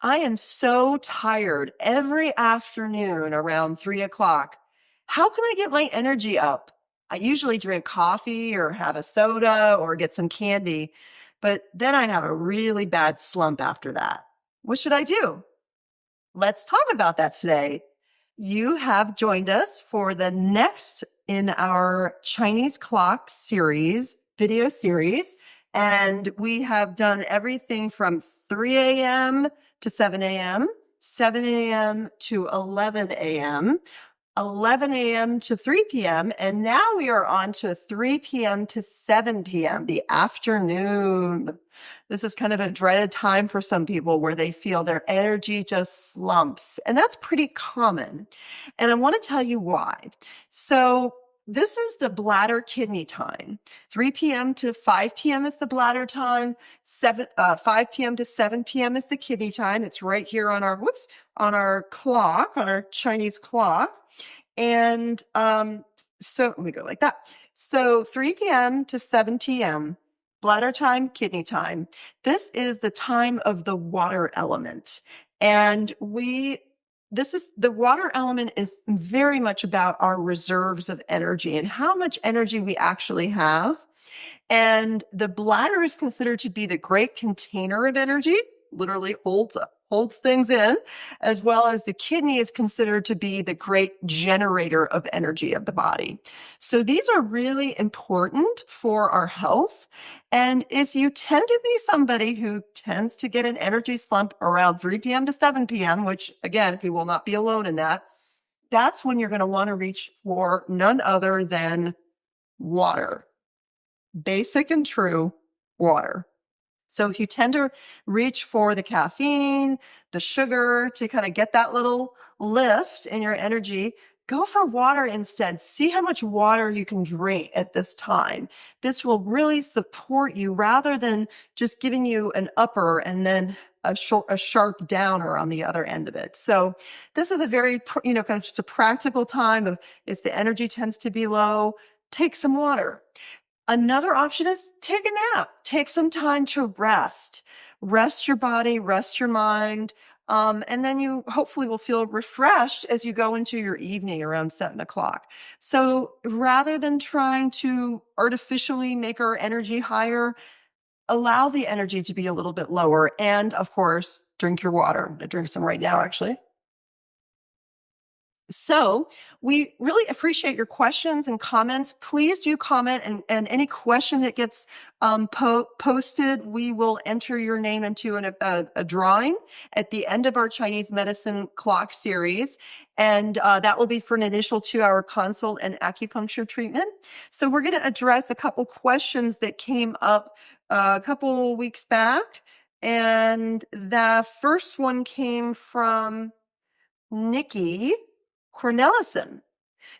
I am so tired every afternoon around 3 o'clock. How can I get my energy up? I usually drink coffee or have a soda or get some candy, but then I have a really bad slump after that. What should I do? Let's talk about that today. You have joined us for the next in our Chinese clock series, video series, and we have done everything from 3 a.m. to 7 a.m., 7 a.m. to 11 a.m., 11 a.m. to 3 p.m. And now we are on to 3 p.m. to 7 p.m., the afternoon. This is kind of a dreaded time for some people where they feel their energy just slumps. And that's pretty common. And I want to tell you why. So this is the bladder kidney time. 3 p.m. to 5 p.m. is the bladder time. 5 p.m. to 7 p.m. is the kidney time. It's right here on our clock, on our Chinese clock. And so let me go like that. So 3 p.m. to 7 p.m., bladder time, kidney time. This is the time of the water element. And the water element is very much about our reserves of energy and how much energy we actually have. And the bladder is considered to be the great container of energy, literally holds things in, as well as the kidney is considered to be the great generator of energy of the body. So these are really important for our health. And if you tend to be somebody who tends to get an energy slump around 3 p.m. to 7 p.m., which again, you will not be alone in that, that's when you're going to want to reach for none other than water. Basic and true water. So if you tend to reach for the caffeine, the sugar to kind of get that little lift in your energy, go for water instead. See how much water you can drink at this time. This will really support you rather than just giving you an upper and then a sharp downer on the other end of it. So this is a very, kind of just a practical time of if the energy tends to be low, take some water. Another option is take a nap. Take some time to rest. Rest your body, rest your mind. And then you hopefully will feel refreshed as you go into your evening around 7 o'clock. So rather than trying to artificially make our energy higher, allow the energy to be a little bit lower. And of course, drink your water. I'm going to drink some right now, actually. So we really appreciate your questions and comments. Please do comment, and any question that gets posted, we will enter your name into a drawing at the end of our Chinese medicine clock series. And that will be for an initial 2-hour consult and acupuncture treatment. So we're going to address a couple questions that came up a couple weeks back. And the first one came from Nikki Cornelison.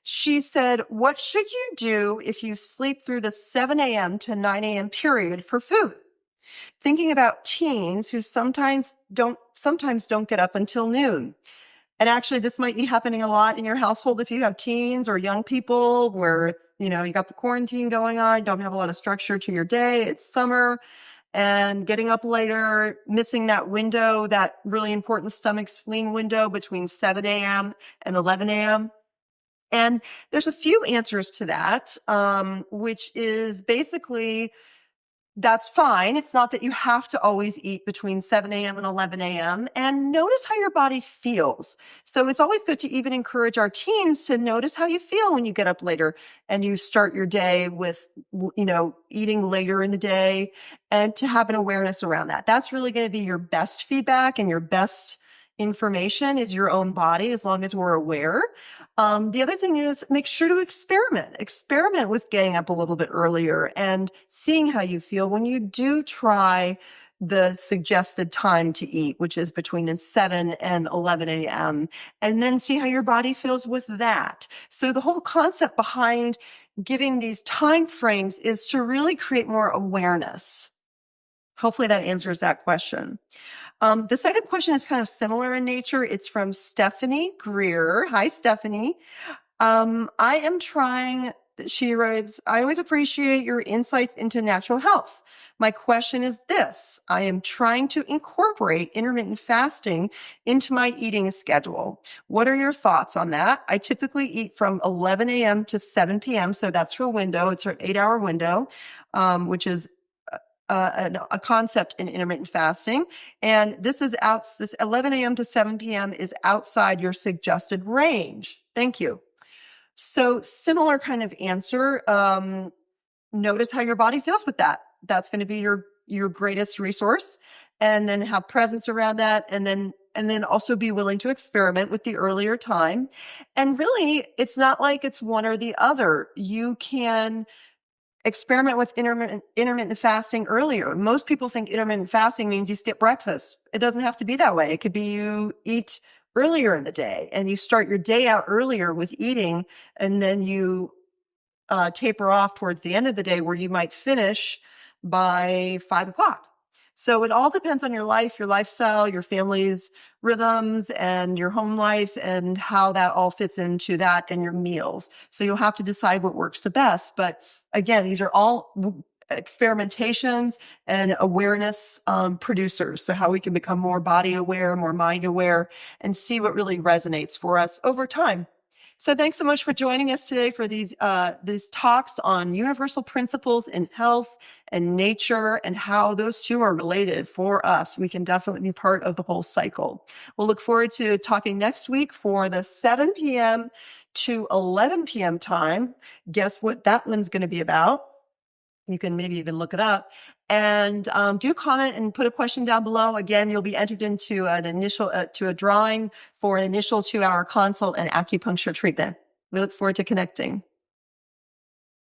She said, what should you do if you sleep through the 7 a.m. to 9 a.m. period for food? Thinking about teens who sometimes don't get up until noon. And actually, this might be happening a lot in your household if you have teens or young people where, you got the quarantine going on, don't have a lot of structure to your day. It's summer and getting up later, missing that window, that really important stomach spleen window between 7 a.m. and 11 a.m. And there's a few answers to that, which is basically that's fine. It's not that you have to always eat between 7 a.m. and 11 a.m. And notice how your body feels. So it's always good to even encourage our teens to notice how you feel when you get up later and you start your day with, eating later in the day, and to have an awareness around that. That's really going to be your best feedback, and your best information is your own body, as long as we're aware. The other thing is make sure to experiment with getting up a little bit earlier and seeing how you feel when you do try the suggested time to eat, which is between 7 and 11 a.m., and then see how your body feels with that. So the whole concept behind giving these time frames is to really create more awareness. Hopefully that answers that question. The second question is kind of similar in nature. It's from Stephanie Greer. Hi, Stephanie. I am trying She writes, I always appreciate your insights into natural health. My question is this: I am trying to incorporate intermittent fasting into my eating schedule. What are your thoughts on that? I typically eat from 11 a.m. to 7 p.m. So that's her window. It's her 8 hour window, which is a concept in intermittent fasting. And this 11 a.m. to 7 p.m. is outside your suggested range. Thank you. So similar kind of answer. Notice how your body feels with that. That's going to be your greatest resource. And then have presence around that. And then also be willing to experiment with the earlier time. And really, it's not like it's one or the other. You can experiment with intermittent fasting earlier. Most people think intermittent fasting means you skip breakfast. It doesn't have to be that way. It could be you eat earlier in the day and you start your day out earlier with eating, and then you taper off towards the end of the day where you might finish by 5 o'clock. So it all depends on your life, your lifestyle, your family's rhythms, and your home life, and how that all fits into that and your meals. So you'll have to decide what works the best. But again, these are all experimentations and awareness producers. So how we can become more body aware, more mind aware, and see what really resonates for us over time. So thanks so much for joining us today for these talks on universal principles in health and nature and how those two are related for us. We can definitely be part of the whole cycle. We'll look forward to talking next week for the 7 p.m. to 11 p.m. time. Guess what that one's going to be about? You can maybe even look it up, and do comment and put a question down below. Again, you'll be entered into to a drawing for an initial 2-hour consult and acupuncture treatment. We look forward to connecting.